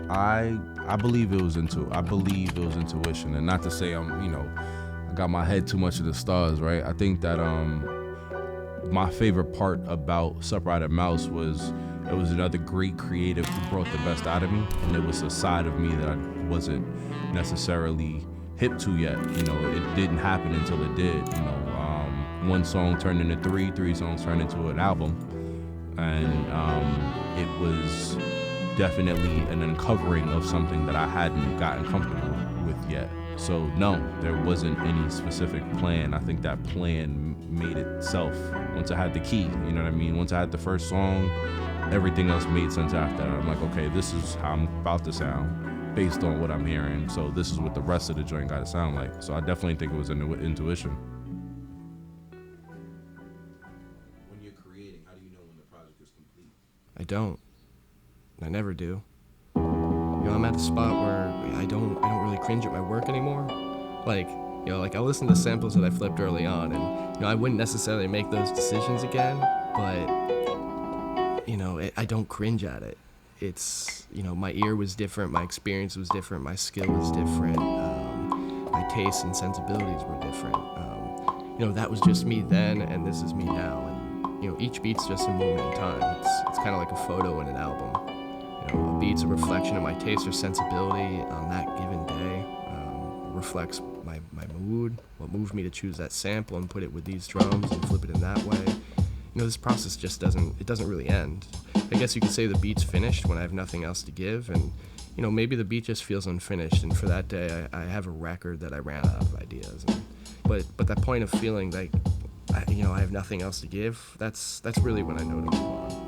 I believe it was intuition, and not to say I got my head too much in the stars, right? I think that my favorite part about Separated Mouse was it was another great creative who brought the best out of me, and it was a side of me that I wasn't necessarily hip to yet. It didn't happen until it did. One song turned into three songs turned into an album, and it was definitely an uncovering of something that I hadn't gotten comfortable with yet. So no, there wasn't any specific plan. I think that plan made itself once I had the key, you know what I mean? Once I had the first song, everything else made sense after that. I'm like, okay, this is how I'm about to sound based on what I'm hearing. So this is what the rest of the joint got to sound like. So I definitely think it was intuition. When you're creating, how do you know when the project is complete? I don't. I never do. I'm at a spot where I don't really cringe at my work anymore. Like I listen to samples that I flipped early on, and I wouldn't necessarily make those decisions again, but I don't cringe at it. It's my ear was different, my experience was different, my skill was different, my tastes and sensibilities were different. That was just me then, and this is me now, and each beat's just a moment in time. It's kind of like a photo in an album. A beat's a reflection of my taste or sensibility on that given day. It reflects my mood, what moved me to choose that sample and put it with these drums and flip it in that way. This process just doesn't really end. I guess you could say the beat's finished when I have nothing else to give, and maybe the beat just feels unfinished, and for that day I have a record that I ran out of ideas. But that point of feeling like I have nothing else to give, that's really when I know to move on.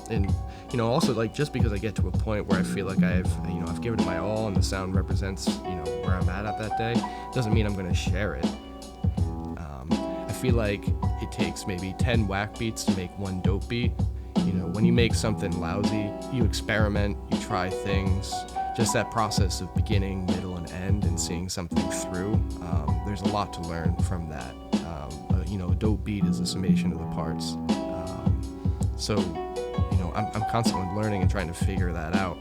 And also just because I get to a point where I feel like I've given it my all and the sound represents where I'm at that day, doesn't mean I'm gonna share it. I feel like it takes maybe 10 whack beats to make one dope beat. When you make something lousy, you experiment, you try things. Just that process of beginning, middle, and end, and seeing something through. There's a lot to learn from that. A dope beat is a summation of the parts. So I'm constantly learning and trying to figure that out.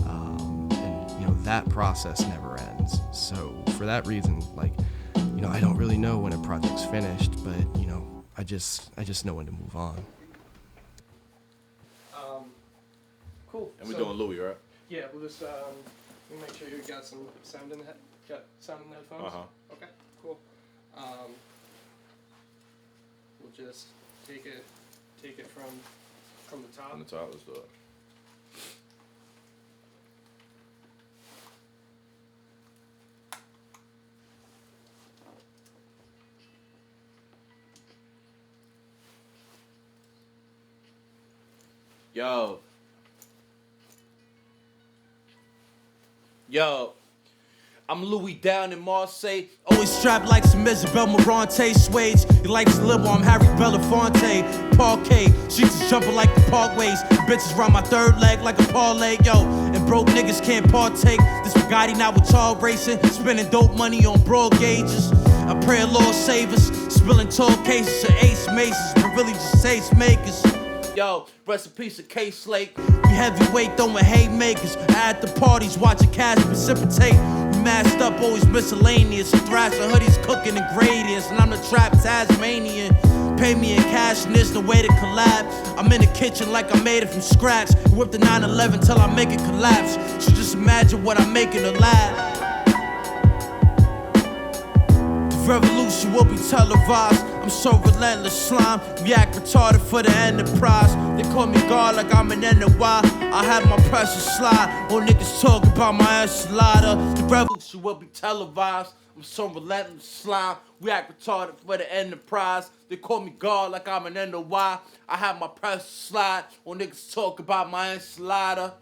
And that process never ends. So for that reason, I don't really know when a project's finished, but I just know when to move on. Cool. And we're doing Louis, right? Yeah, we'll just we'll make sure you got some sound in the headphones. Okay, cool. We'll just take it from the top. From the top, let's do it. Yo, I'm Louis down in Marseille. Always strapped like some Isabel Morante suede. Your life's liberal, I'm Harry Belafonte. Parquet, streets is jumping like the parkways. Bitches round my third leg like a parlay, yo. And broke niggas can't partake. This Bugatti now with tall racing. Spending dope money on broad gauges. I pray a Lord save us. Spilling tall cases of ace maces, but really just taste makers. Yo, rest in peace of K-Slate. We heavyweight throwing haymakers. At the parties watching cash precipitate. We masked up, always miscellaneous. Thrasher hoodies cooking ingredients. And I'm the trap Tasmanian. Pay me in cash and there's no way to collab. I'm in the kitchen like I made it from scratch. Whip the 911 till I make it collapse. So just imagine what I make in the lab. Revolution will be televised. I'm so relentless, slime. We act retarded for the enterprise. They call me God like I'm an NY. I have my precious slide. All niggas talk about my enchilada. The revolution will be televised. I'm so relentless, slime. We act retarded for the enterprise. They call me God like I'm an NY. I have my precious slide. All niggas talk about my enchilada.